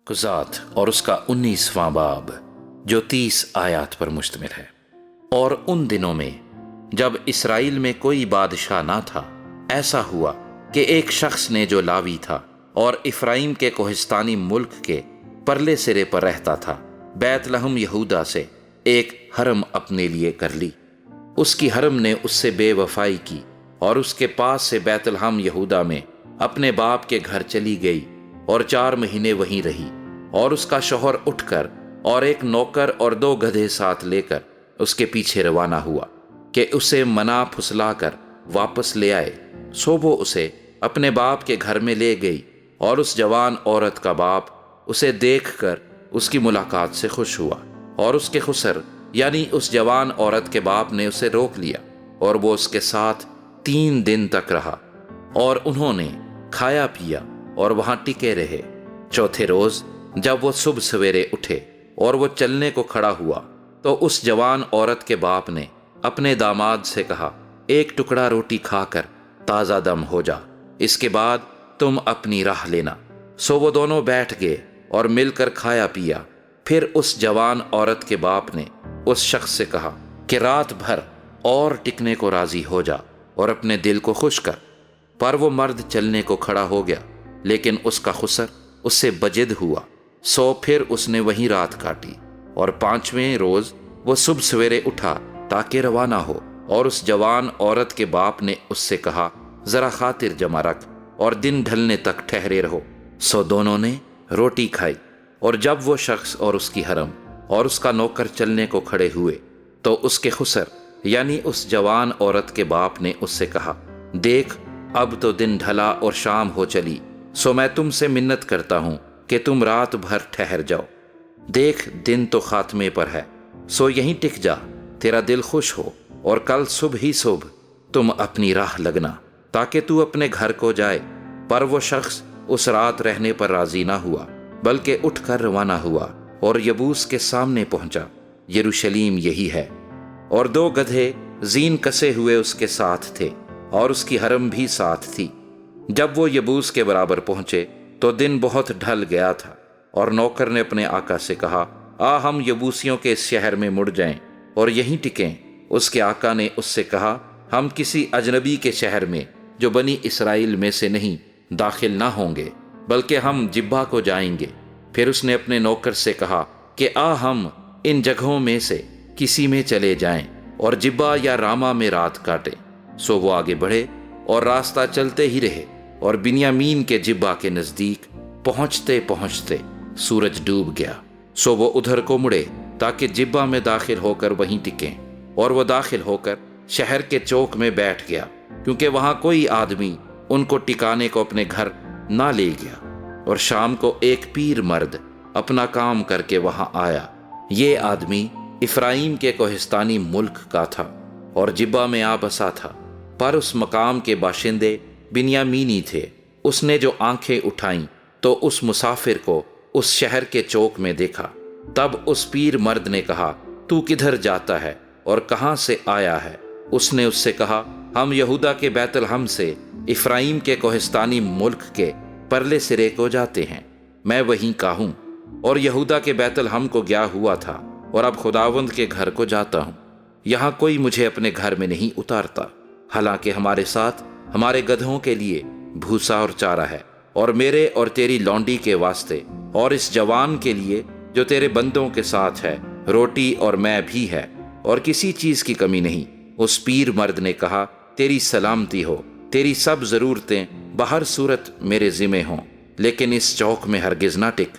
قضات اور اس کا 19واں باب جو 30 آیات پر مشتمل ہے۔ اور ان دنوں میں جب اسرائیل میں کوئی بادشاہ نہ تھا، ایسا ہوا کہ ایک شخص نے جو لاوی تھا اور افرائیم کے کوہستانی ملک کے پرلے سرے پر رہتا تھا، بیت لحم یہودا سے ایک حرم اپنے لیے کر لی۔ اس کی حرم نے اس سے بے وفائی کی اور اس کے پاس سے بیت لحم یہودا میں اپنے باپ کے گھر چلی گئی اور 4 مہینے وہیں رہی۔ اور اس کا شوہر اٹھ کر اور ایک نوکر اور 2 گدھے ساتھ لے کر اس کے پیچھے روانہ ہوا کہ اسے منا پھسلا کر واپس لے آئے۔ سو وہ اسے اپنے باپ کے گھر میں لے گئی، اور اس جوان عورت کا باپ اسے دیکھ کر اس کی ملاقات سے خوش ہوا، اور اس کے خسر یعنی اس جوان عورت کے باپ نے اسے روک لیا، اور وہ اس کے ساتھ 3 دن تک رہا، اور انہوں نے کھایا پیا اور وہاں ٹکے رہے۔ چوتھے روز جب وہ صبح سویرے اٹھے اور وہ چلنے کو کھڑا ہوا، تو اس جوان عورت کے باپ نے اپنے داماد سے کہا، ایک ٹکڑا روٹی کھا کر تازہ دم ہو جا، اس کے بعد تم اپنی راہ لینا۔ سو وہ دونوں بیٹھ گئے اور مل کر کھایا پیا۔ پھر اس جوان عورت کے باپ نے اس شخص سے کہا کہ رات بھر اور ٹکنے کو راضی ہو جا اور اپنے دل کو خوش کر۔ پر وہ مرد چلنے کو کھڑا ہو گیا، لیکن اس کا خسر اس سے بجد ہوا۔ سو پھر اس نے وہیں رات کاٹی، اور 5ویں روز وہ صبح سویرے اٹھا تاکہ روانہ ہو، اور اس جوان عورت کے باپ نے اس سے کہا، ذرا خاطر جمع رکھ اور دن ڈھلنے تک ٹھہرے رہو۔ سو دونوں نے روٹی کھائی، اور جب وہ شخص اور اس کی حرم اور اس کا نوکر چلنے کو کھڑے ہوئے، تو اس کے خسر یعنی اس جوان عورت کے باپ نے اس سے کہا، دیکھ اب تو دن ڈھلا اور شام ہو چلی، سو میں تم سے منت کرتا ہوں کہ تم رات بھر ٹھہر جاؤ۔ دیکھ دن تو خاتمے پر ہے، سو یہیں ٹک جا، تیرا دل خوش ہو، اور کل صبح ہی صبح تم اپنی راہ لگنا تاکہ تو اپنے گھر کو جائے۔ پر وہ شخص اس رات رہنے پر راضی نہ ہوا، بلکہ اٹھ کر روانہ ہوا اور یبوس کے سامنے پہنچا۔ یروشلیم یہی ہے، اور 2 گدھے زین کسے ہوئے اس کے ساتھ تھے، اور اس کی حرم بھی ساتھ تھی۔ جب وہ یبوس کے برابر پہنچے تو دن بہت ڈھل گیا تھا، اور نوکر نے اپنے آقا سے کہا، ہم یبوسیوں کے اس شہر میں مڑ جائیں اور یہیں ٹکیں۔ اس کے آقا نے اس سے کہا، ہم کسی اجنبی کے شہر میں جو بنی اسرائیل میں سے نہیں داخل نہ ہوں گے، بلکہ ہم جبہ کو جائیں گے۔ پھر اس نے اپنے نوکر سے کہا کہ ہم ان جگہوں میں سے کسی میں چلے جائیں اور جبہ یا راما میں رات کاٹیں۔ سو وہ آگے بڑھے اور راستہ چلتے ہی رہے، اور بنیامین کے جبہ کے نزدیک پہنچتے پہنچتے سورج ڈوب گیا۔ سو وہ ادھر کو مڑے تاکہ جبہ میں داخل ہو کر وہیں ٹکیں، اور وہ داخل ہو کر شہر کے چوک میں بیٹھ گیا، کیونکہ وہاں کوئی آدمی ان کو ٹکانے کو اپنے گھر نہ لے گیا۔ اور شام کو ایک پیر مرد اپنا کام کر کے وہاں آیا۔ یہ آدمی افرائیم کے کوہستانی ملک کا تھا اور جبہ میں آ بسا تھا، پر اس مقام کے باشندے بنیامینی تھے۔ اس نے جو آنکھیں اٹھائیں تو اس مسافر کو اس شہر کے چوک میں دیکھا۔ تب اس پیر مرد نے کہا، تو کدھر جاتا ہے اور کہاں سے آیا ہے؟ اس نے اس سے کہا، ہم یہودا کے بیت لحم سے افرائیم کے کوہستانی ملک کے پرلے سرے کو جاتے ہیں۔ میں وہیں کا ہوں، اور یہودا کے بیت لحم کو گیا ہوا تھا، اور اب خداوند کے گھر کو جاتا ہوں۔ یہاں کوئی مجھے اپنے گھر میں نہیں اتارتا، حالانکہ ہمارے ساتھ ہمارے گدھوں کے لیے بھوسا اور چارہ ہے، اور میرے اور تیری لونڈی کے واسطے اور اس جوان کے لیے جو تیرے بندوں کے ساتھ ہے روٹی اور میں بھی ہے، اور کسی چیز کی کمی نہیں۔ اس پیر مرد نے کہا، تیری سلامتی ہو، تیری سب ضرورتیں بہر صورت میرے ذمہ ہوں، لیکن اس چوک میں ہرگز نہ ٹک۔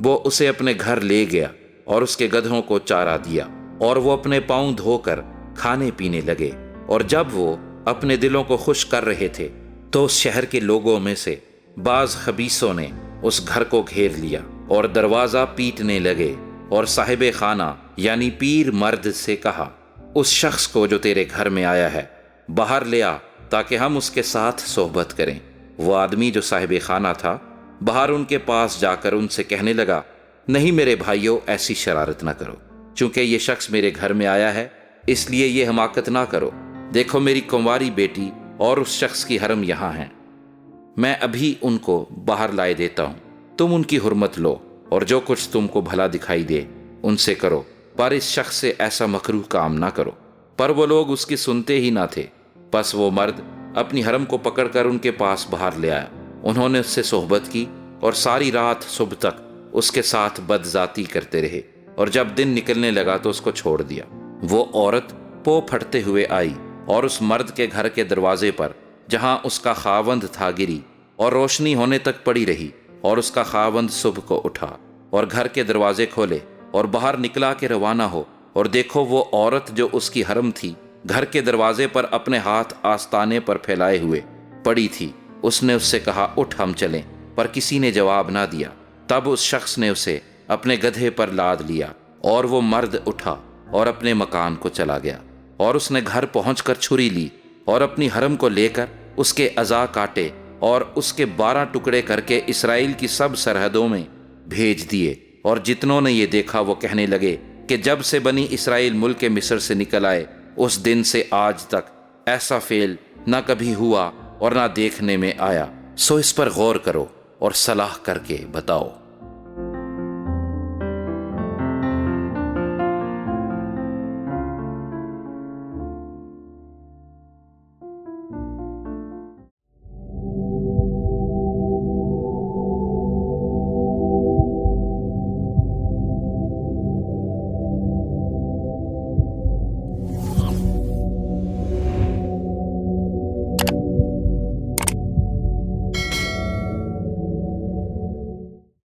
وہ اسے اپنے گھر لے گیا اور اس کے گدھوں کو چارہ دیا، اور وہ اپنے پاؤں دھو کر کھانے پینے لگے۔ اور جب وہ اپنے دلوں کو خوش کر رہے تھے تو اس شہر کے لوگوں میں سے بعض خبیثوں نے اس گھر کو گھیر لیا اور دروازہ پیٹنے لگے، اور صاحب خانہ یعنی پیر مرد سے کہا، اس شخص کو جو تیرے گھر میں آیا ہے باہر لے آ تاکہ ہم اس کے ساتھ صحبت کریں۔ وہ آدمی جو صاحب خانہ تھا باہر ان کے پاس جا کر ان سے کہنے لگا، نہیں میرے بھائیوں، ایسی شرارت نہ کرو، چونکہ یہ شخص میرے گھر میں آیا ہے، اس لیے یہ حماقت نہ کرو۔ دیکھو میری کنواری بیٹی اور اس شخص کی حرم یہاں ہیں، میں ابھی ان کو باہر لائے دیتا ہوں، تم ان کی حرمت لو اور جو کچھ تم کو بھلا دکھائی دے ان سے کرو، پر اس شخص سے ایسا مکروہ کام نہ کرو۔ پر وہ لوگ اس کی سنتے ہی نہ تھے۔ پس وہ مرد اپنی حرم کو پکڑ کر ان کے پاس باہر لے آیا۔ انہوں نے اس سے صحبت کی اور ساری رات صبح تک اس کے ساتھ بد ذاتی کرتے رہے، اور جب دن نکلنے لگا تو اس کو چھوڑ دیا۔ وہ عورت پو پھٹتے ہوئے آئی اور اس مرد کے گھر کے دروازے پر جہاں اس کا خاوند تھا گری، اور روشنی ہونے تک پڑی رہی۔ اور اس کا خاوند صبح کو اٹھا اور گھر کے دروازے کھولے اور باہر نکلا کہ روانہ ہو، اور دیکھو وہ عورت جو اس کی حرم تھی گھر کے دروازے پر اپنے ہاتھ آستانے پر پھیلائے ہوئے پڑی تھی۔ اس نے اس سے کہا، اٹھ ہم چلیں، پر کسی نے جواب نہ دیا۔ تب اس شخص نے اسے اپنے گدھے پر لاد لیا، اور وہ مرد اٹھا اور اپنے مکان کو چلا گیا۔ اور اس نے گھر پہنچ کر چھری لی اور اپنی حرم کو لے کر اس کے اعضاء کاٹے اور اس کے 12 ٹکڑے کر کے اسرائیل کی سب سرحدوں میں بھیج دیے۔ اور جتنوں نے یہ دیکھا وہ کہنے لگے کہ جب سے بنی اسرائیل ملک مصر سے نکل آئے اس دن سے آج تک ایسا فعل نہ کبھی ہوا اور نہ دیکھنے میں آیا۔ سو اس پر غور کرو اور صلاح کر کے بتاؤ۔